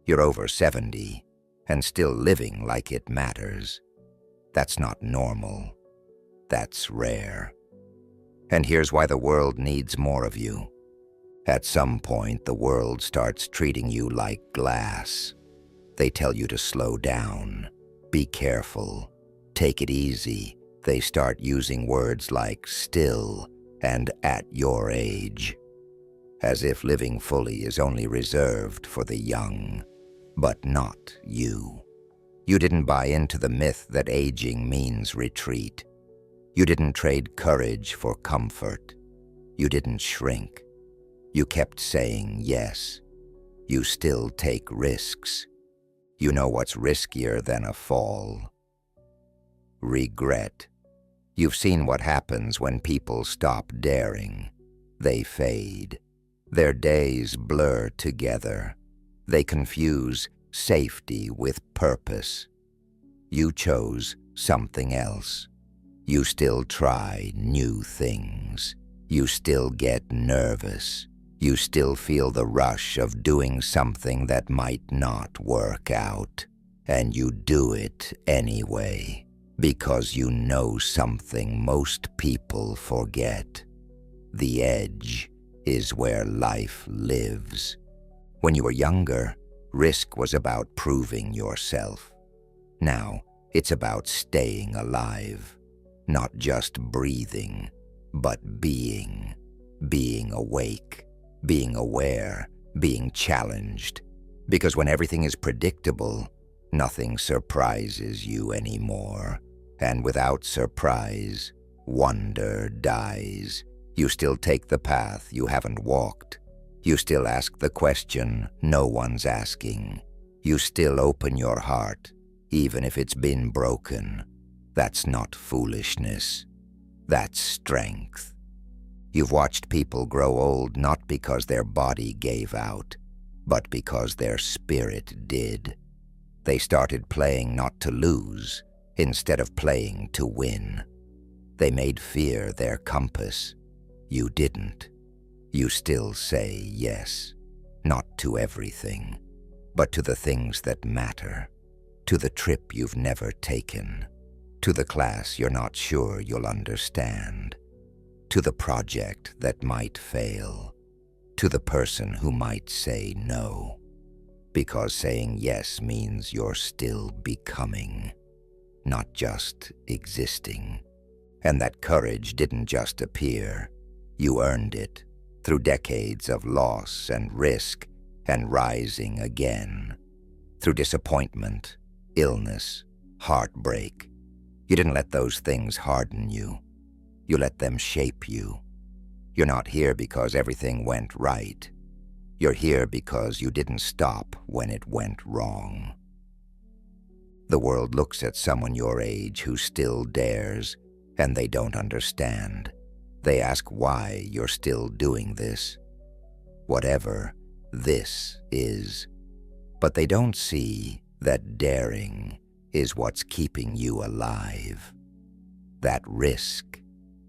You're over 70 and still living like it matters. That's not normal. That's rare. And here's why the world needs more of you. At some point, the world starts treating you like glass. They tell you to slow down, be careful, take it easy. They start using words like still and at your age, as if living fully is only reserved for the young, but not you. You didn't buy into the myth that aging means retreat. You didn't trade courage for comfort. You didn't shrink. You kept saying yes. You still take risks. You know what's riskier than a fall? Regret. You've seen what happens when people stop daring. They fade. Their days blur together. They confuse safety with purpose. You chose something else. You still try new things. You still get nervous. You still feel the rush of doing something that might not work out. And you do it anyway, because you know something most people forget. The edge is where life lives. When you were younger, risk was about proving yourself. Now, it's about staying alive. Not just breathing, but being. Being awake, being aware, being challenged. Because when everything is predictable, nothing surprises you anymore. And without surprise, wonder dies. You still take the path you haven't walked. You still ask the question no one's asking. You still open your heart, even if it's been broken. That's not foolishness. That's strength. You've watched people grow old not because their body gave out, but because their spirit did. They started playing not to lose, instead of playing to win. They made fear their compass. You didn't. You still say yes, not to everything, but to the things that matter, to the trip you've never taken, to the class you're not sure you'll understand, to the project that might fail, to the person who might say no, because saying yes means you're still becoming, not just existing. And that courage didn't just appear. You earned it through decades of loss and risk and rising again, through disappointment, illness, heartbreak. You didn't let those things harden you. You let them shape you. You're not here because everything went right. You're here because you didn't stop when it went wrong. The world looks at someone your age who still dares, and they don't understand. They ask why you're still doing this, whatever this is. But they don't see that daring is what's keeping you alive. That risk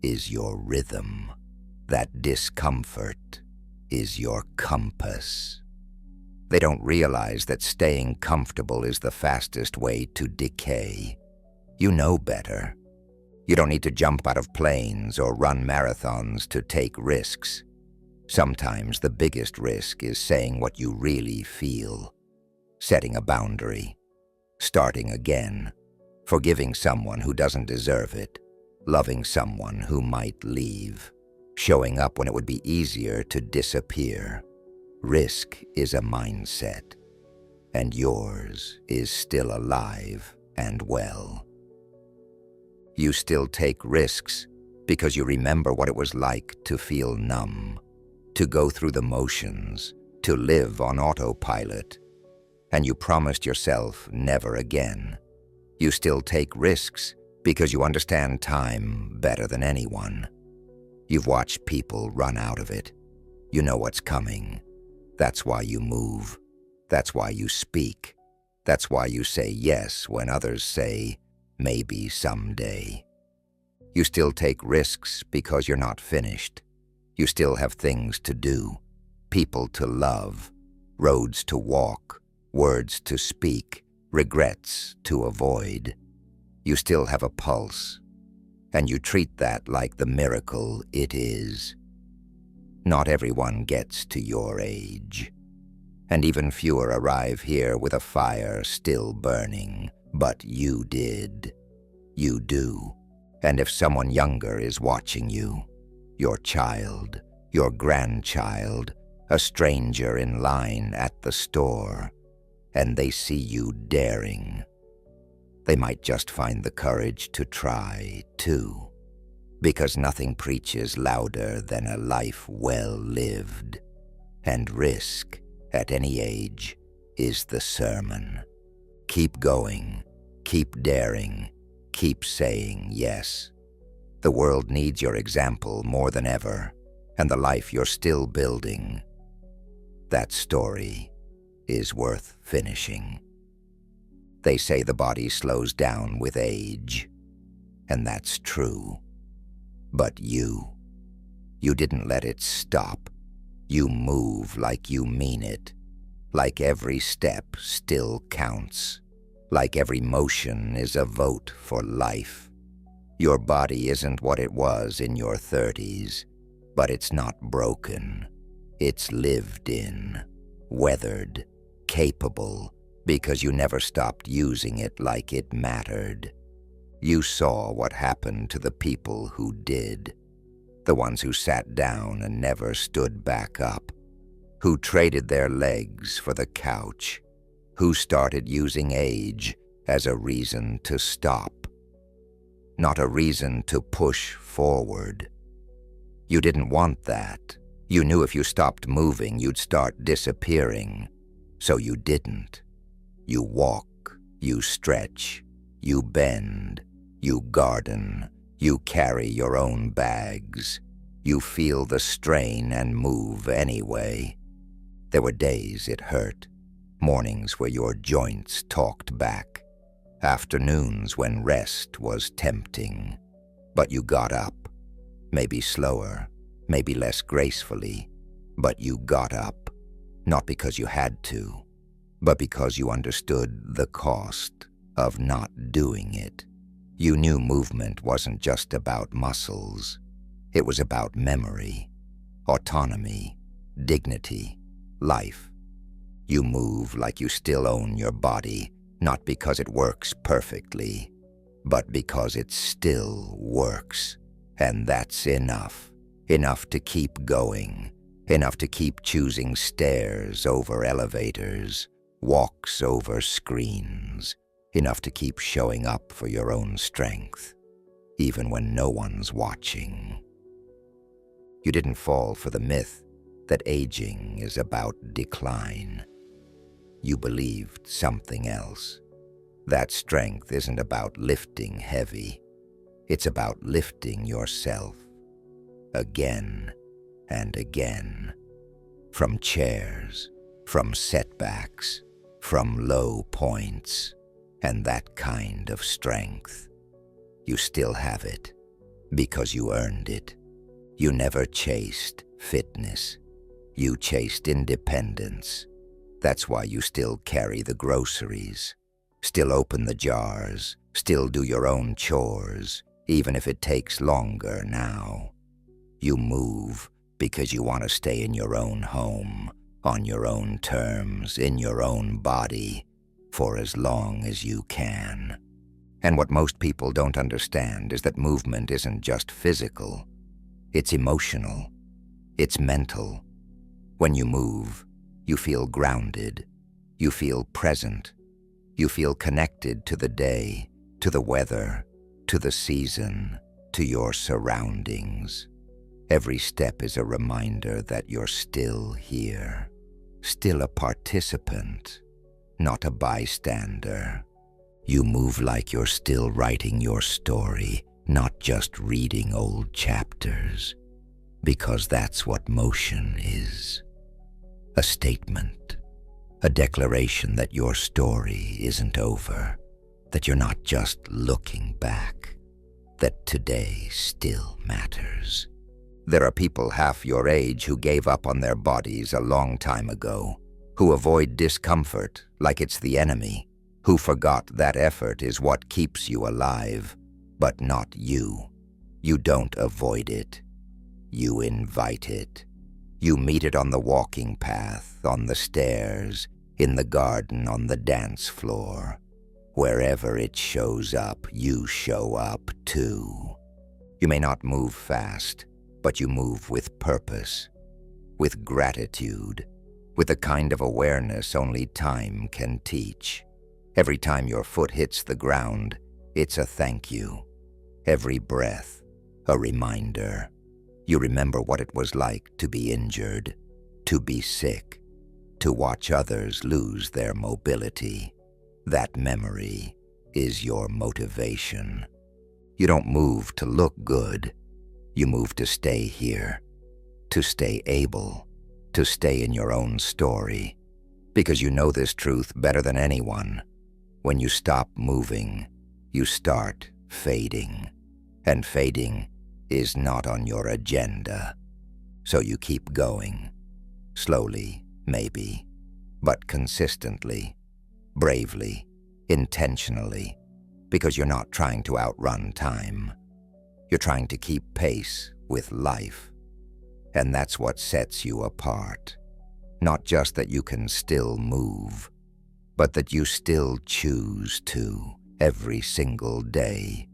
is your rhythm. That discomfort is your compass. They don't realize that staying comfortable is the fastest way to decay. You know better. You don't need to jump out of planes or run marathons to take risks. Sometimes the biggest risk is saying what you really feel, setting a boundary, starting again, forgiving someone who doesn't deserve it, loving someone who might leave, showing up when it would be easier to disappear. Risk is a mindset, and yours is still alive and well. You still take risks because you remember what it was like to feel numb, to go through the motions, to live on autopilot. And you promised yourself never again. You still take risks because you understand time better than anyone. You've watched people run out of it. You know what's coming. That's why you move. That's why you speak. That's why you say yes when others say, maybe someday. You still take risks because you're not finished. You still have things to do, people to love, roads to walk, words to speak, regrets to avoid. You still have a pulse, and you treat that like the miracle it is. Not everyone gets to your age, and even fewer arrive here with a fire still burning, but you did. You do. And if someone younger is watching you, your child, your grandchild, a stranger in line at the store, and they see you daring, they might just find the courage to try, too, because nothing preaches louder than a life well lived, and risk, at any age, is the sermon. Keep going, keep daring, keep saying yes. The world needs your example more than ever, and the life you're still building. That story is worth finishing. They say the body slows down with age, and that's true. But you didn't let it stop. You move like you mean it, like every step still counts, like every motion is a vote for life. Your body isn't what it was in your 30s, but it's not broken. It's lived in, weathered, capable, because you never stopped using it like it mattered. You saw what happened to the people who did, the ones who sat down and never stood back up, who traded their legs for the couch, who started using age as a reason to stop, not a reason to push forward. You didn't want that. You knew if you stopped moving, you'd start disappearing. So you didn't. You walk, you stretch, you bend, you garden, you carry your own bags. You feel the strain and move anyway. There were days it hurt, mornings where your joints talked back, afternoons when rest was tempting. But you got up, maybe slower, maybe less gracefully, but you got up, not because you had to, but because you understood the cost of not doing it. You knew movement wasn't just about muscles. It was about memory, autonomy, dignity, life. You move like you still own your body, not because it works perfectly, but because it still works. And that's enough. Enough to keep going. Enough to keep choosing stairs over elevators, walks over screens. Enough to keep showing up for your own strength, even when no one's watching. You didn't fall for the myth that aging is about decline. You believed something else. That strength isn't about lifting heavy. It's about lifting yourself again and again. From chairs, from setbacks, from low points. And that kind of strength, you still have it because you earned it. You never chased fitness. You chased independence. That's why you still carry the groceries, still open the jars, still do your own chores, even if it takes longer now. You move because you want to stay in your own home, on your own terms, in your own body, for as long as you can. And what most people don't understand is that movement isn't just physical. It's emotional. It's mental. When you move, you feel grounded. You feel present. You feel connected to the day, to the weather, to the season, to your surroundings. Every step is a reminder that you're still here, still a participant, not a bystander. You move like you're still writing your story, not just reading old chapters, because that's what motion is. A statement, a declaration that your story isn't over, that you're not just looking back, that today still matters. There are people half your age who gave up on their bodies a long time ago, who avoid discomfort like it's the enemy, who forgot that effort is what keeps you alive, but not you. You don't avoid it. You invite it. You meet it on the walking path, on the stairs, in the garden, on the dance floor. Wherever it shows up, you show up too. You may not move fast, but you move with purpose, with gratitude, with the kind of awareness only time can teach. Every time your foot hits the ground, it's a thank you. Every breath, a reminder. You remember what it was like to be injured, to be sick, to watch others lose their mobility. That memory is your motivation. You don't move to look good. You move to stay here, to stay able, to stay in your own story, because you know this truth better than anyone. When you stop moving, you start fading, and fading is not on your agenda. So you keep going, slowly, maybe, but consistently, bravely, intentionally, because you're not trying to outrun time. You're trying to keep pace with life. And that's what sets you apart. Not just that you can still move, but that you still choose to every single day.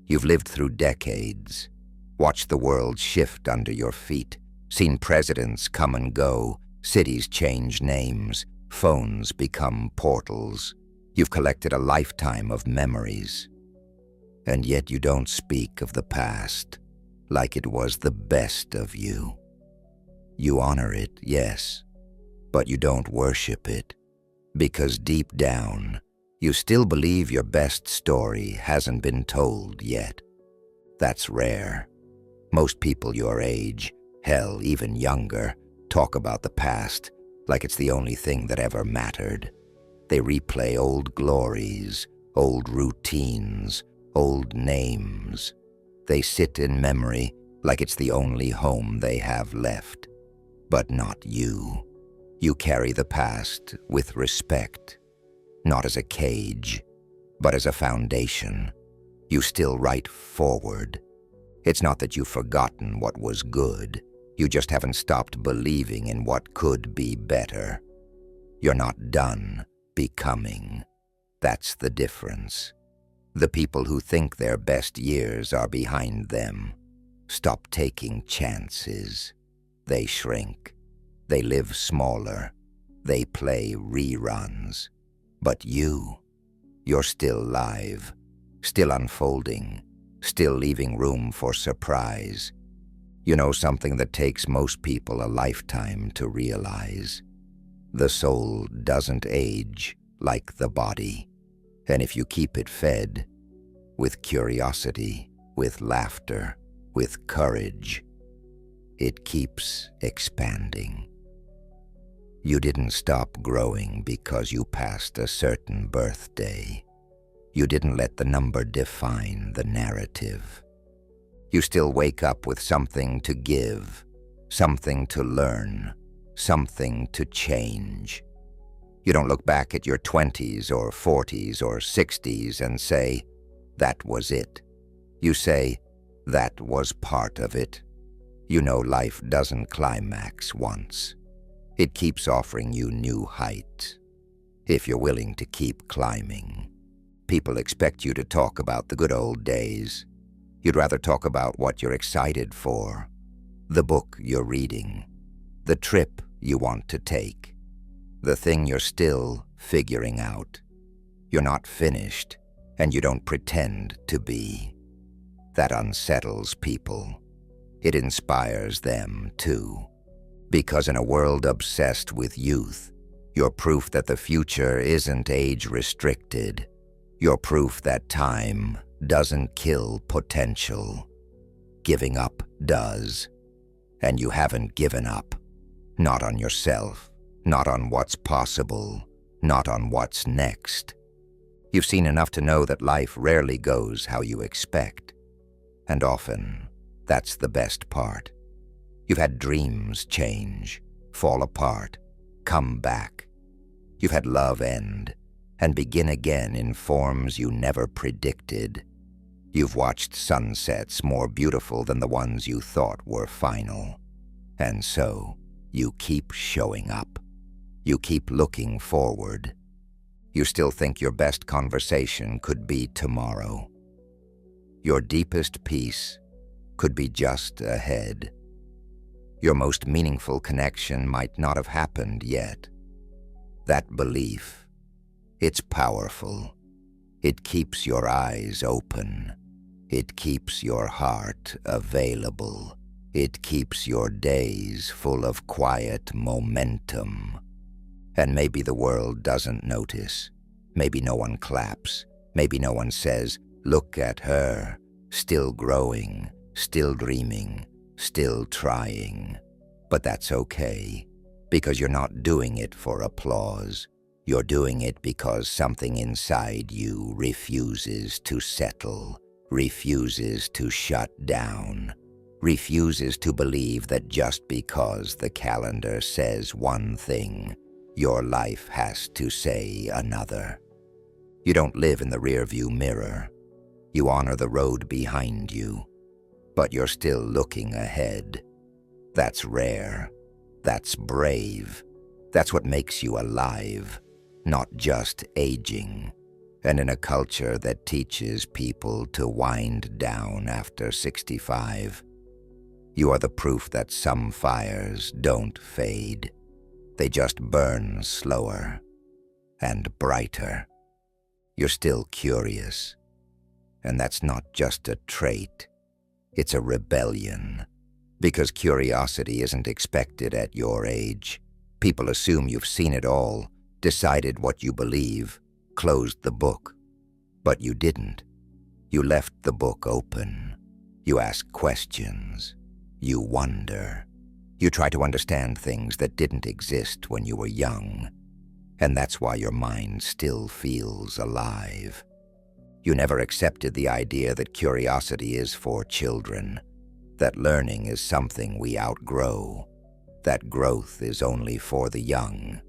You've lived through decades, watched the world shift under your feet, seen presidents come and go, cities change names, phones become portals. You've collected a lifetime of memories. And yet you don't speak of the past like it was the best of you. You honor it, yes, but you don't worship it, because deep down, you still believe your best story hasn't been told yet. That's rare. Most people your age, hell, even younger, talk about the past like it's the only thing that ever mattered. They replay old glories, old routines, old names. They sit in memory like it's the only home they have left. But not you. You carry the past with respect, not as a cage, but as a foundation. You still write forward. It's not that you've forgotten what was good. You just haven't stopped believing in what could be better. You're not done becoming. That's the difference. The people who think their best years are behind them stop taking chances. They shrink. They live smaller. They play reruns. But you're still live, still unfolding, still leaving room for surprise. You know something that takes most people a lifetime to realize. The soul doesn't age like the body. And if you keep it fed with curiosity, with laughter, with courage, it keeps expanding. You didn't stop growing because you passed a certain birthday. You didn't let the number define the narrative. You still wake up with something to give, something to learn, something to change. You don't look back at your 20s or 40s or 60s and say, that was it. You say, that was part of it. You know life doesn't climax once. It keeps offering you new heights. If you're willing to keep climbing, people expect you to talk about the good old days. You'd rather talk about what you're excited for, the book you're reading, the trip you want to take, the thing you're still figuring out. You're not finished, and you don't pretend to be. That unsettles people. It inspires them, too. Because in a world obsessed with youth, you're proof that the future isn't age-restricted. You're proof that time doesn't kill potential. Giving up does. And you haven't given up. Not on yourself, not on what's possible, not on what's next. You've seen enough to know that life rarely goes how you expect. And often, that's the best part. You've had dreams change, fall apart, come back. You've had love end and begin again in forms you never predicted. You've watched sunsets more beautiful than the ones you thought were final. And so, you keep showing up. You keep looking forward. You still think your best conversation could be tomorrow. Your deepest peace could be just ahead. Your most meaningful connection might not have happened yet. That belief, it's powerful. It keeps your eyes open. It keeps your heart available. It keeps your days full of quiet momentum. And maybe the world doesn't notice. Maybe no one claps. Maybe no one says, "Look at her, still growing, still dreaming, still trying." But that's okay, because you're not doing it for applause. You're doing it because something inside you refuses to settle, refuses to shut down, refuses to believe that just because the calendar says one thing, your life has to say another. You don't live in the rearview mirror. You honor the road behind you, but you're still looking ahead. That's rare. That's brave. That's what makes you alive, not just aging. And in a culture that teaches people to wind down after 65, you are the proof that some fires don't fade. They just burn slower and brighter. You're still curious, and that's not just a trait. It's a rebellion, because curiosity isn't expected at your age. People assume you've seen it all, decided what you believe, closed the book. But you didn't. You left the book open. You ask questions. You wonder. You try to understand things that didn't exist when you were young. And that's why your mind still feels alive. You never accepted the idea that curiosity is for children, that learning is something we outgrow, that growth is only for the young.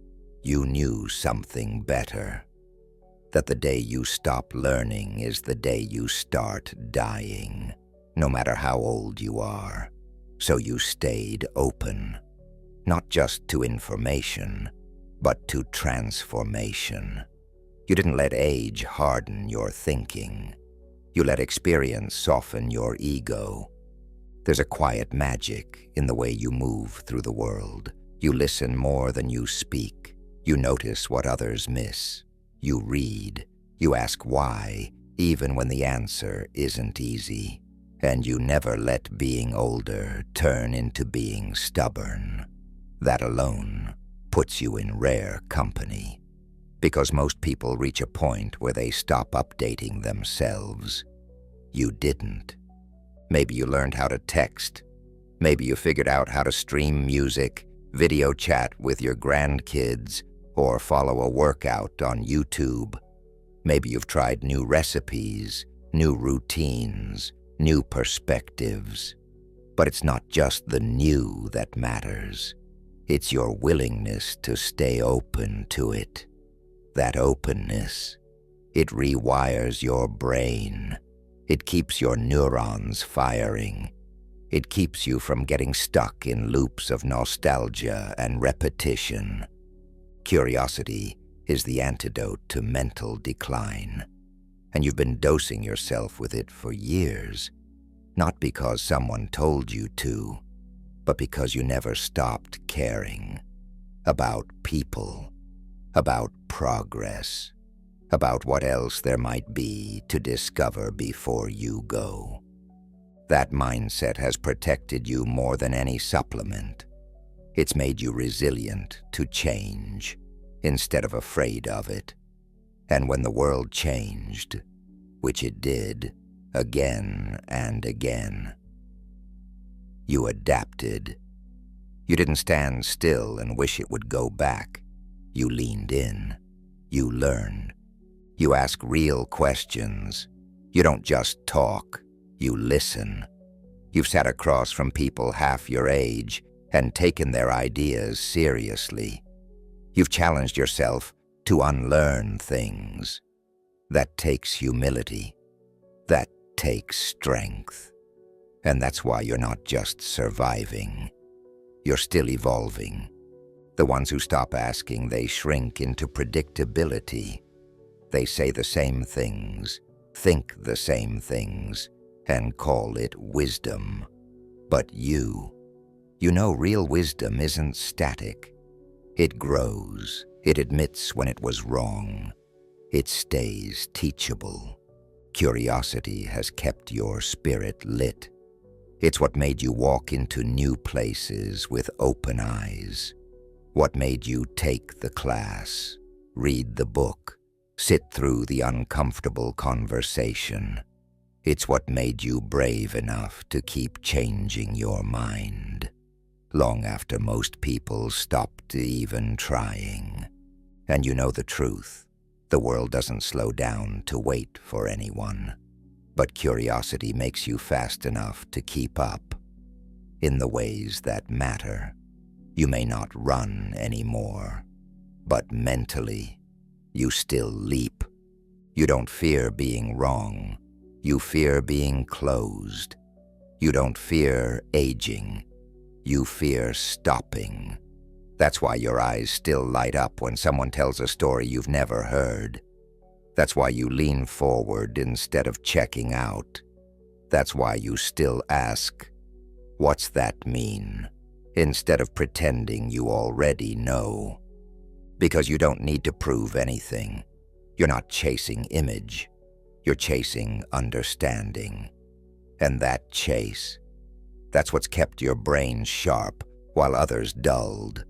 You knew something better, that the day you stop learning is the day you start dying, no matter how old you are. So you stayed open, not just to information, but to transformation. You didn't let age harden your thinking. You let experience soften your ego. There's a quiet magic in the way you move through the world. You listen more than you speak. You notice what others miss. You read. You ask why, even when the answer isn't easy. And you never let being older turn into being stubborn. That alone puts you in rare company, because most people reach a point where they stop updating themselves. You didn't. Maybe you learned how to text. Maybe you figured out how to stream music, video chat with your grandkids, or follow a workout on YouTube. Maybe you've tried new recipes, new routines, new perspectives. But it's not just the new that matters. It's your willingness to stay open to it. That openness, it rewires your brain. It keeps your neurons firing. It keeps you from getting stuck in loops of nostalgia and repetition. Curiosity is the antidote to mental decline. And you've been dosing yourself with it for years, not because someone told you to, but because you never stopped caring about people, about progress, about what else there might be to discover before you go. That mindset has protected you more than any supplement. It's made you resilient to change instead of afraid of it. And when the world changed, which it did again and again, you adapted. You didn't stand still and wish it would go back. You leaned in. You learned. You ask real questions. You don't just talk. You listen. You've sat across from people half your age and taken their ideas seriously. You've challenged yourself to unlearn things. That takes humility. That takes strength. And that's why you're not just surviving. You're still evolving. The ones who stop asking, they shrink into predictability. They say the same things, think the same things, and call it wisdom. But you know real wisdom isn't static. It grows. It admits when it was wrong. It stays teachable. Curiosity has kept your spirit lit. It's what made you walk into new places with open eyes. What made you take the class, read the book, sit through the uncomfortable conversation. It's what made you brave enough to keep changing your mind, long after most people stopped even trying. And you know the truth. The world doesn't slow down to wait for anyone. But curiosity makes you fast enough to keep up. In the ways that matter. You may not run anymore, but mentally, you still leap. You don't fear being wrong. You fear being closed. You don't fear aging. You fear stopping. That's why your eyes still light up when someone tells a story you've never heard. That's why you lean forward instead of checking out. That's why you still ask, "What's that mean?" instead of pretending you already know. Because you don't need to prove anything. You're not chasing image. You're chasing understanding. And that chase, that's what's kept your brain sharp while others dulled.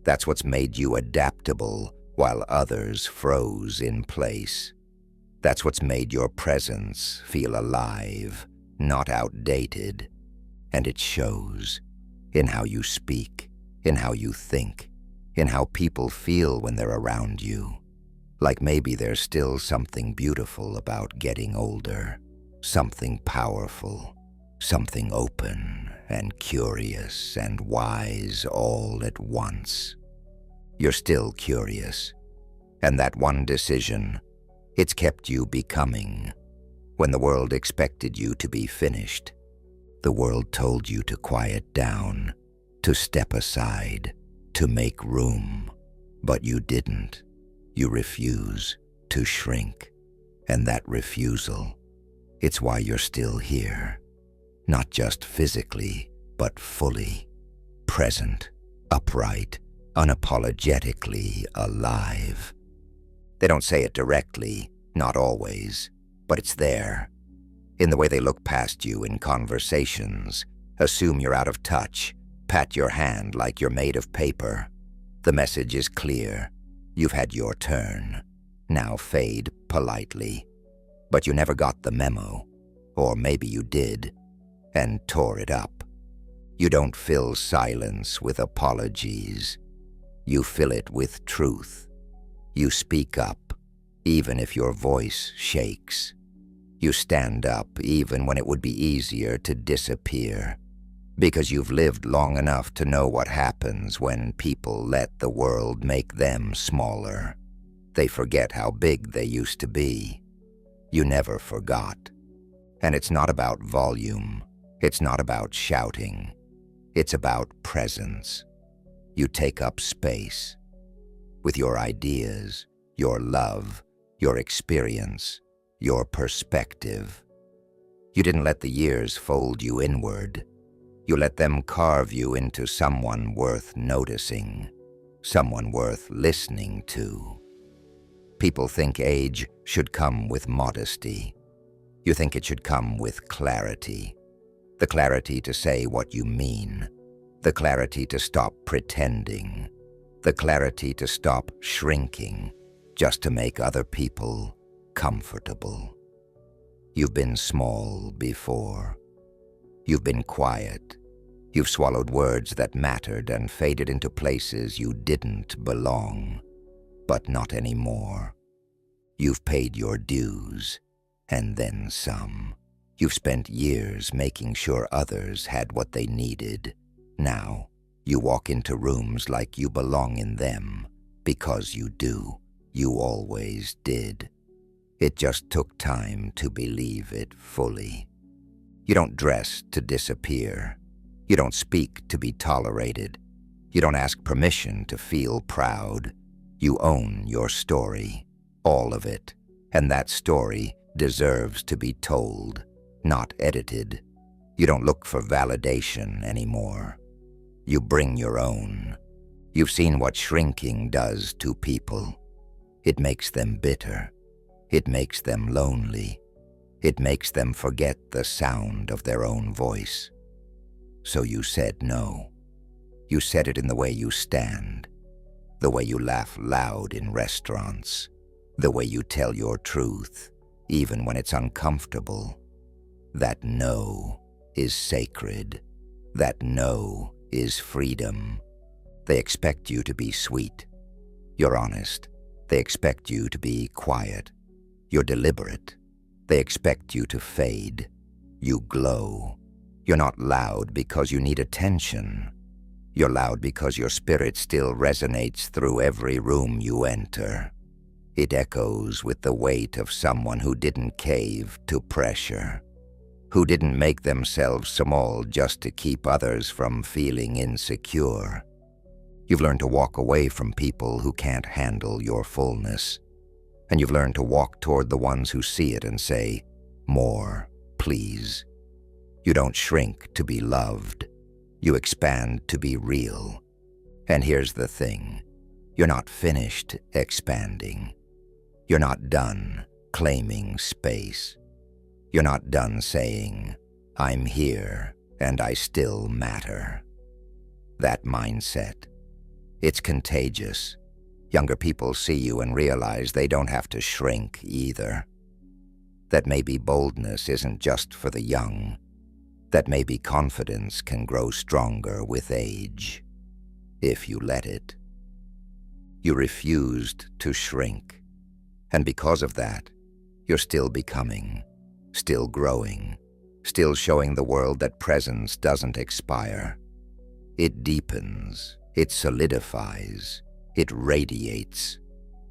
That's what's made you adaptable while others froze in place. That's what's made your presence feel alive, not outdated. And it shows in how you speak, in how you think, in how people feel when they're around you. Like maybe there's still something beautiful about getting older, something powerful, something open and curious and wise all at once. You're still curious, and that one decision, it's kept you becoming. When the world expected you to be finished, the world told you to quiet down, to step aside, to make room. But you didn't. You refuse to shrink. And that refusal, it's why you're still here. Not just physically, but fully. Present, upright, unapologetically alive. They don't say it directly, not always, but it's there. In the way they look past you in conversations, assume you're out of touch, pat your hand like you're made of paper. The message is clear. You've had your turn. Now fade politely. But you never got the memo. Or maybe you did, and tore it up. You don't fill silence with apologies. You fill it with truth. You speak up, even if your voice shakes. You stand up even when it would be easier to disappear, because you've lived long enough to know what happens when people let the world make them smaller. They forget how big they used to be. You never forgot. And it's not about volume. It's not about shouting. It's about presence. You take up space with your ideas, your love, your experience, your perspective. You didn't let the years fold you inward. You let them carve you into someone worth noticing, someone worth listening to. People think age should come with modesty. You think it should come with clarity. The clarity to say what you mean. The clarity to stop pretending. The clarity to stop shrinking just to make other people comfortable. You've been small before. You've been quiet. You've swallowed words that mattered and faded into places you didn't belong. But not anymore. You've paid your dues, and then some. You've spent years making sure others had what they needed. Now, you walk into rooms like you belong in them, because you do. You always did. It just took time to believe it fully. You don't dress to disappear. You don't speak to be tolerated. You don't ask permission to feel proud. You own your story, all of it, and that story deserves to be told, not edited. You don't look for validation anymore. You bring your own. You've seen what shrinking does to people. It makes them bitter. It makes them lonely. It makes them forget the sound of their own voice. So you said no. You said it in the way you stand, the way you laugh loud in restaurants, the way you tell your truth, even when it's uncomfortable. That no is sacred. That no is freedom. They expect you to be sweet. You're honest. They expect you to be quiet. You're deliberate. They expect you to fade. You glow. You're not loud because you need attention. You're loud because your spirit still resonates through every room you enter. It echoes with the weight of someone who didn't cave to pressure, who didn't make themselves small just to keep others from feeling insecure. You've learned to walk away from people who can't handle your fullness, and you've learned to walk toward the ones who see it and say, "More, please." You don't shrink to be loved. You expand to be real. And here's the thing. You're not finished expanding. You're not done claiming space. You're not done saying, "I'm here and I still matter." That mindset, it's contagious. Younger people see you and realize they don't have to shrink either. That maybe boldness isn't just for the young. That maybe confidence can grow stronger with age, if you let it. You refused to shrink, and because of that, you're still becoming, still growing, still showing the world that presence doesn't expire. It deepens, it solidifies, it radiates.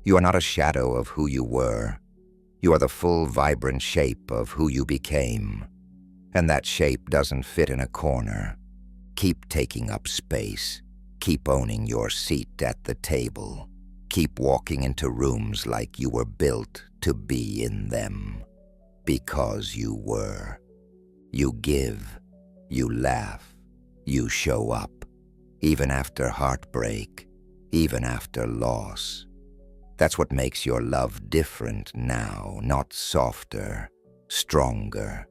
You are not a shadow of who you were. You are the full, vibrant shape of who you became. And that shape doesn't fit in a corner. Keep taking up space. Keep owning your seat at the table. Keep walking into rooms like you were built to be in them. Because you were. You give. You laugh. You show up. Even after heartbreak. Even after loss. That's what makes your love different now, not softer, stronger.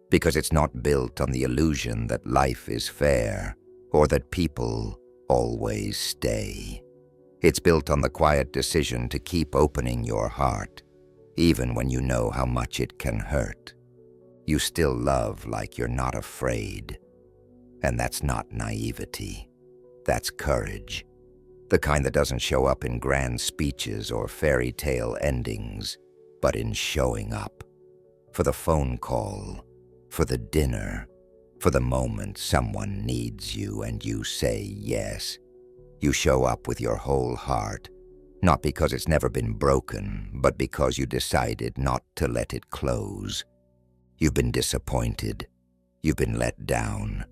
Because it's not built on the illusion that life is fair or that people always stay. It's built on the quiet decision to keep opening your heart, even when you know how much it can hurt. You still love like you're not afraid. And that's not naivety. That's courage. The kind that doesn't show up in grand speeches or fairy tale endings, but in showing up. For the phone call, for the dinner, for the moment someone needs you and you say yes. You show up with your whole heart, not because it's never been broken, but because you decided not to let it close. You've been disappointed. You've been let down.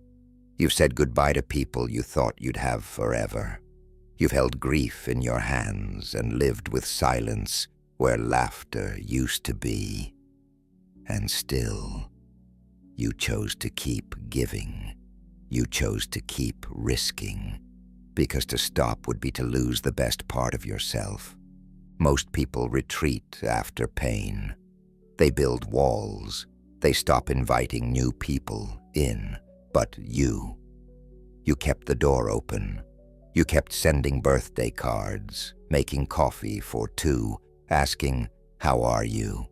You've said goodbye to people you thought you'd have forever. You've held grief in your hands and lived with silence where laughter used to be. And still, you chose to keep giving. You chose to keep risking. Because to stop would be to lose the best part of yourself. Most people retreat after pain. They build walls. They stop inviting new people in. But you kept the door open. You kept sending birthday cards, making coffee for two, asking, "How are you?"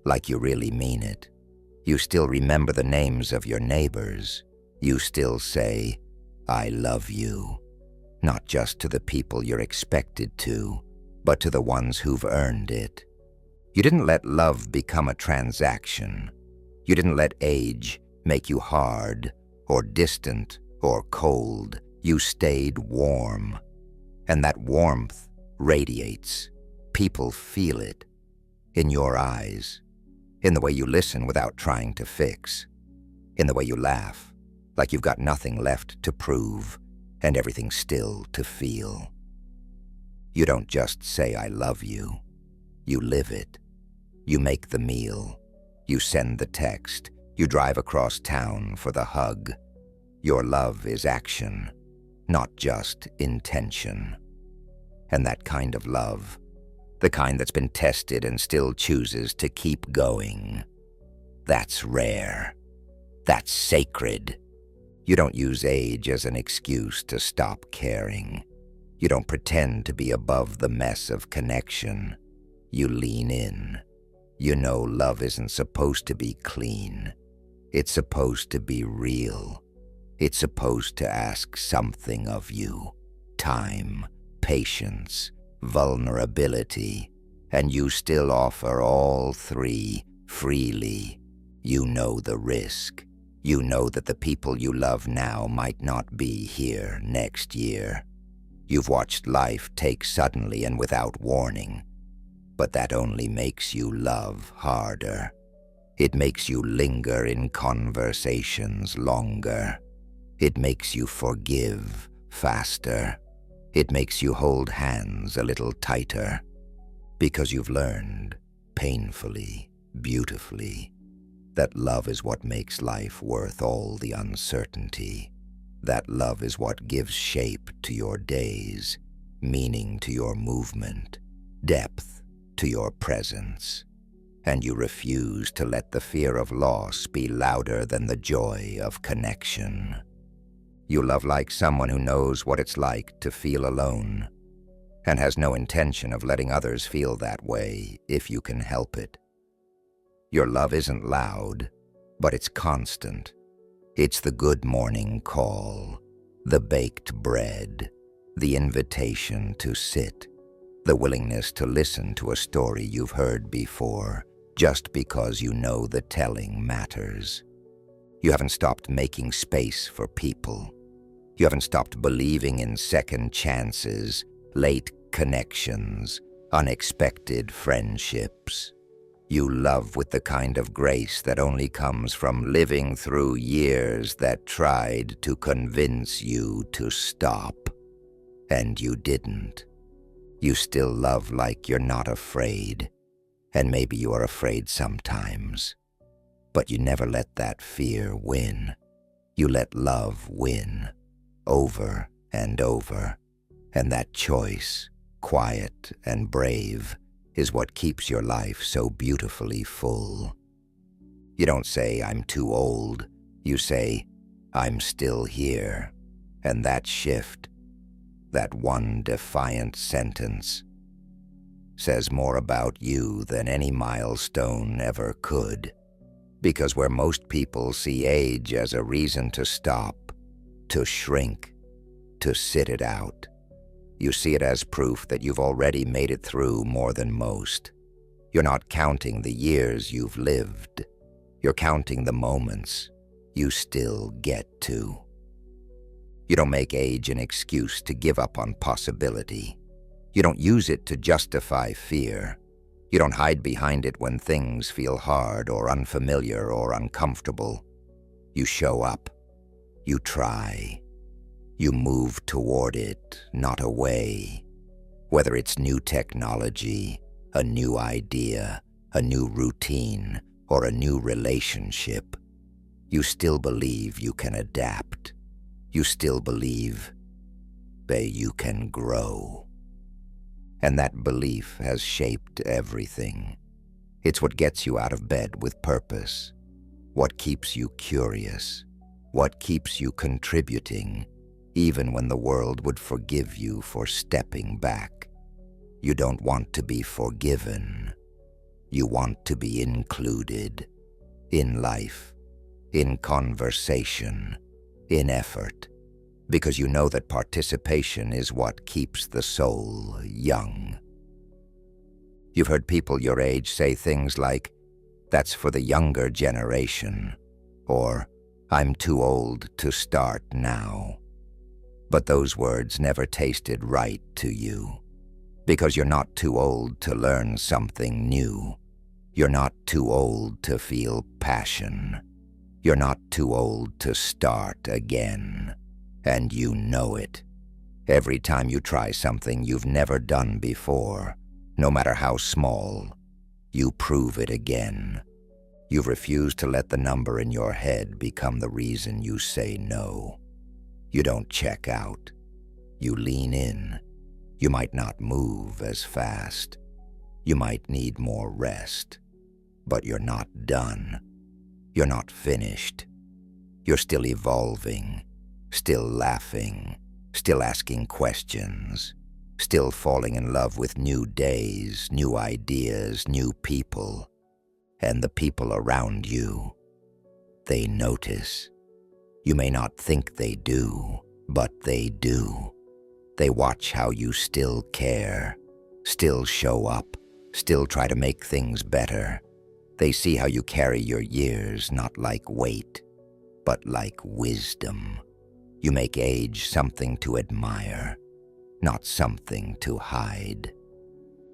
Like you really mean it. You still remember the names of your neighbors. You still say, "I love you." Not just to the people you're expected to, but to the ones who've earned it. You didn't let love become a transaction. You didn't let age make you hard or distant or cold. You stayed warm. And that warmth radiates. People feel it. In your eyes. In the way you listen without trying to fix. In the way you laugh, like you've got nothing left to prove and everything still to feel. You don't just say I love you. You live it. You make the meal. You send the text. You drive across town for the hug. Your love is action, not just intention. And that kind of love, the kind that's been tested and still chooses to keep going, that's rare. That's sacred. You don't use age as an excuse to stop caring. You don't pretend to be above the mess of connection. You lean in. You know love isn't supposed to be clean. It's supposed to be real. It's supposed to ask something of you. Time, patience, vulnerability, and you still offer all three freely. You know the risk. You know that the people you love now might not be here next year. You've watched life take suddenly and without warning, but that only makes you love harder. It makes you linger in conversations longer. It makes you forgive faster. It makes you hold hands a little tighter, because you've learned, painfully, beautifully, that love is what makes life worth all the uncertainty. That love is what gives shape to your days, meaning to your movement, depth to your presence. And you refuse to let the fear of loss be louder than the joy of connection. You love like someone who knows what it's like to feel alone, and has no intention of letting others feel that way if you can help it. Your love isn't loud, but it's constant. It's the good morning call, the baked bread, the invitation to sit, the willingness to listen to a story you've heard before, just because you know the telling matters. You haven't stopped making space for people. You haven't stopped believing in second chances, late connections, unexpected friendships. You love with the kind of grace that only comes from living through years that tried to convince you to stop. And you didn't. You still love like you're not afraid. And maybe you are afraid sometimes. But you never let that fear win. You let love win, over and over. And that choice, quiet and brave, is what keeps your life so beautifully full. You don't say, I'm too old. You say, I'm still here. And that shift, that one defiant sentence, says more about you than any milestone ever could. Because where most people see age as a reason to stop, to shrink, to sit it out, you see it as proof that you've already made it through more than most. You're not counting the years you've lived. You're counting the moments you still get to. You don't make age an excuse to give up on possibility. You don't use it to justify fear. You don't hide behind it when things feel hard or unfamiliar or uncomfortable. You show up. You try. You move toward it, not away. Whether it's new technology, a new idea, a new routine, or a new relationship, you still believe you can adapt. You still believe that you can grow. And that belief has shaped everything. It's what gets you out of bed with purpose, what keeps you curious, what keeps you contributing, even when the world would forgive you for stepping back. You don't want to be forgiven. You want to be included in life, in conversation, in effort, because you know that participation is what keeps the soul young. You've heard people your age say things like, "That's for the younger generation," or "I'm too old to start now." But those words never tasted right to you, Because you're not too old to learn something new. You're not too old to feel passion. You're not too old to start again. And you know it. Every time you try something you've never done before, no matter how small, you prove it again. You've refused to let the number in your head become the reason you say no. You don't check out. You lean in. You might not move as fast. You might need more rest. But you're not done. You're not finished. You're still evolving, still laughing, still asking questions, still falling in love with new days, new ideas, new people. And the people around you, they notice. You may not think they do, but they do. They watch how you still care, still show up, still try to make things better. They see how you carry your years not like weight, but like wisdom. You make age something to admire, not something to hide.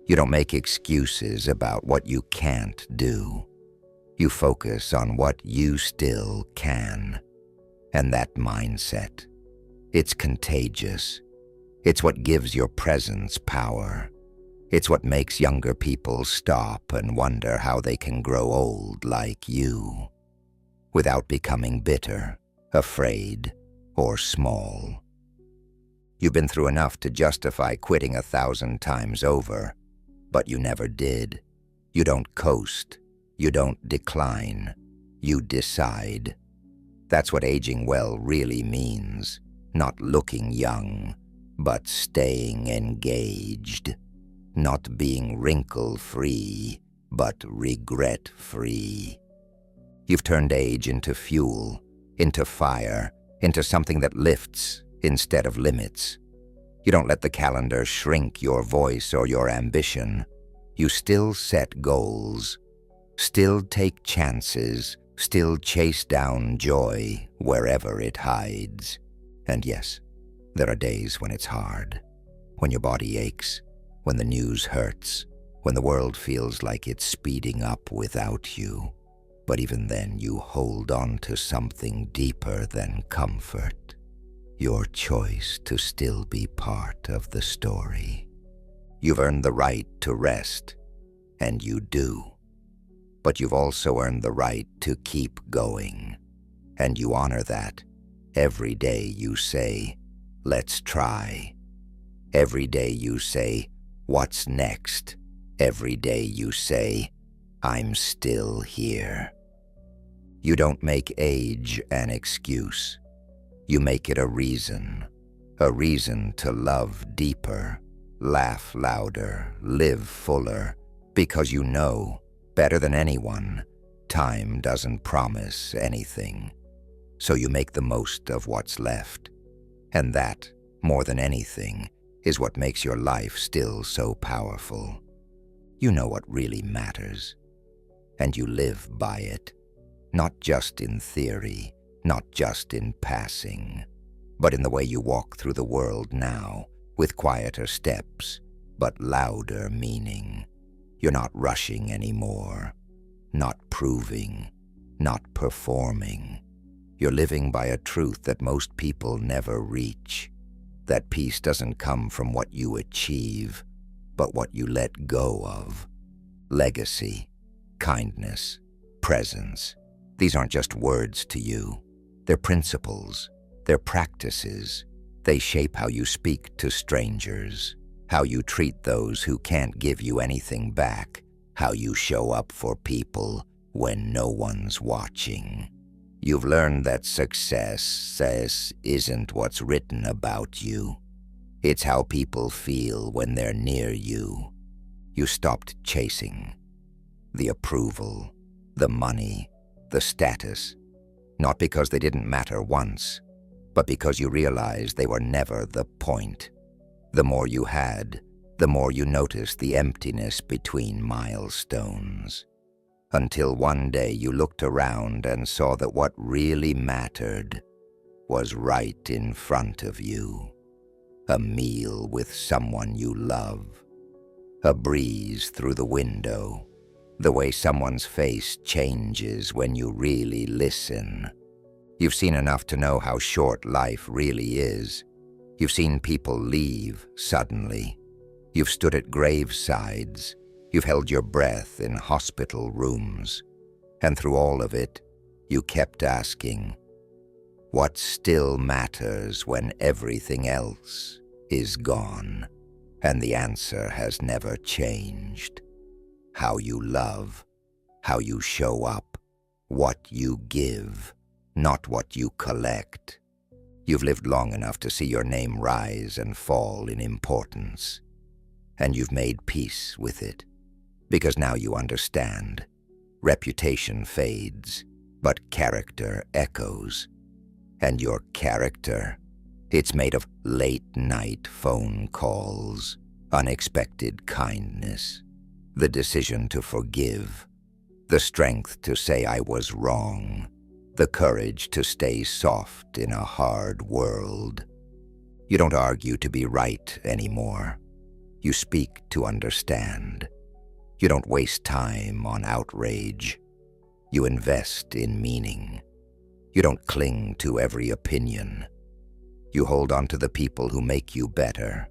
You don't make excuses about what you can't do. You focus on what you still can. And that mindset, it's contagious. It's what gives your presence power. It's what makes younger people stop and wonder how they can grow old like you, without becoming bitter, afraid, or small. You've been through enough to justify quitting 1,000 times over, but you never did. You don't coast. You don't decline. You decide. That's what aging well really means. Not looking young, but staying engaged. Not being wrinkle-free, but regret-free. You've turned age into fuel, into fire, into something that lifts instead of limits. You don't let the calendar shrink your voice or your ambition. You still set goals, still take chances, still chase down joy wherever it hides. And yes, there are days when it's hard, when your body aches, when the news hurts, when the world feels like it's speeding up without you. But even then, you hold on to something deeper than comfort. Your choice to still be part of the story. You've earned the right to rest, and you do. But you've also earned the right to keep going. And you honor that. Every day you say, let's try. Every day you say, what's next? Every day you say, I'm still here. You don't make age an excuse. You make it a reason to love deeper, laugh louder, live fuller, because you know, better than anyone, time doesn't promise anything. So you make the most of what's left. And that, more than anything, is what makes your life still so powerful. You know what really matters, and you live by it. Not just in theory, not just in passing, but in the way you walk through the world now, with quieter steps, but louder meaning. You're not rushing anymore, not proving, not performing. You're living by a truth that most people never reach. That peace doesn't come from what you achieve, but what you let go of. Legacy, kindness, presence. These aren't just words to you. They're principles. They're practices. They shape how you speak to strangers, how you treat those who can't give you anything back, how you show up for people when no one's watching. You've learned that success isn't what's written about you. It's how people feel when they're near you. You stopped chasing the approval, the money, the status, not because they didn't matter once, but because you realized they were never the point. The more you had, the more you noticed the emptiness between milestones. Until one day you looked around and saw that what really mattered was right in front of you. A meal with someone you love, A breeze through the window, the way someone's face changes when you really listen. You've seen enough to know how short life really is. You've seen people leave suddenly. You've stood at gravesides. You've held your breath in hospital rooms. And through all of it, you kept asking, what still matters when everything else is gone? And the answer has never changed. How you love, how you show up, what you give, not what you collect. You've lived long enough to see your name rise and fall in importance. And you've made peace with it, because now you understand. Reputation fades, but character echoes. And your character, it's made of late-night phone calls, unexpected kindness, the decision to forgive, the strength to say I was wrong, the courage to stay soft in a hard world. You don't argue to be right anymore. You speak to understand. You don't waste time on outrage. You invest in meaning. You don't cling to every opinion. You hold on to the people who make you better.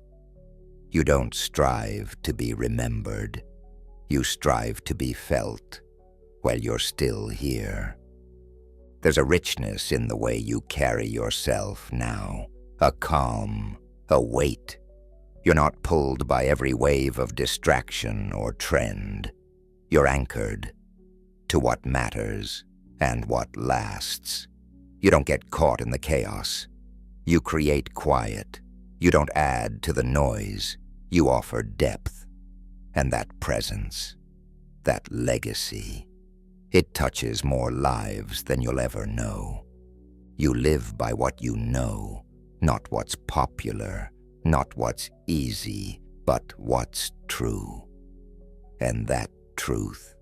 You don't strive to be remembered. You strive to be felt while you're still here. There's a richness in the way you carry yourself now, a calm, a weight. You're not pulled by every wave of distraction or trend. You're anchored to what matters and what lasts. You don't get caught in the chaos. You create quiet. You don't add to the noise. You offer depth. And that presence, that legacy, it touches more lives than you'll ever know. You live by what you know, not what's popular, not what's easy, but what's true. And that truth,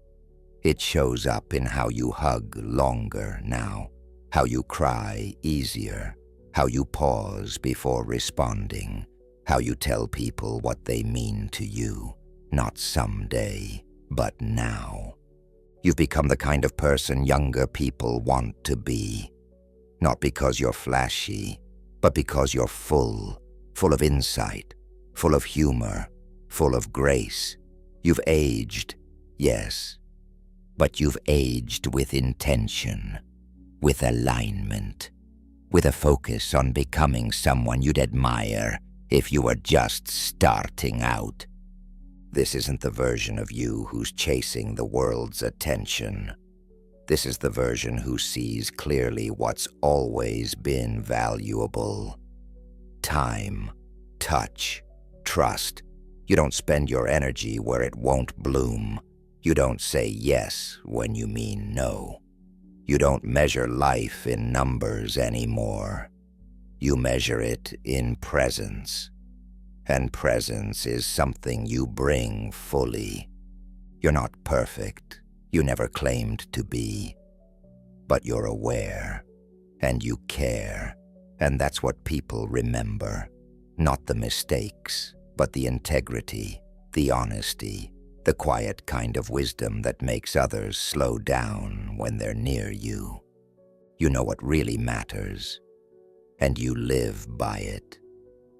it shows up in how you hug longer now, how you cry easier, how you pause before responding, how you tell people what they mean to you, not someday, but now. You've become the kind of person younger people want to be, not because you're flashy, but because you're full of insight, full of humor, full of grace. You've aged, yes, but you've aged with intention, with alignment, with a focus on becoming someone you'd admire if you were just starting out. This isn't the version of you who's chasing the world's attention. This is the version who sees clearly what's always been valuable. Time, touch, trust. You don't spend your energy where it won't bloom. You don't say yes when you mean no. You don't measure life in numbers anymore. You measure it in presence. And presence is something you bring fully. You're not perfect. You never claimed to be. But you're aware. And you care. And that's what people remember. Not the mistakes, but the integrity, the honesty, the quiet kind of wisdom that makes others slow down when they're near you. You know what really matters, and you live by it.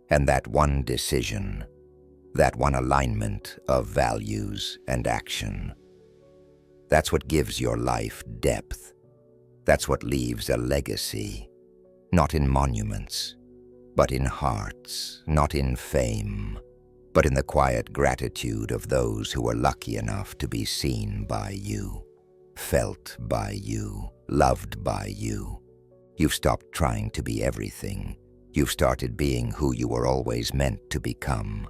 And that one decision, that one alignment of values and action, that's what gives your life depth. That's what leaves a legacy, not in monuments, but in hearts, not in fame, but in the quiet gratitude of those who were lucky enough to be seen by you, felt by you, loved by you. You've stopped trying to be everything. You've started being who you were always meant to become.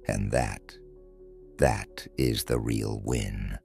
And that is the real win.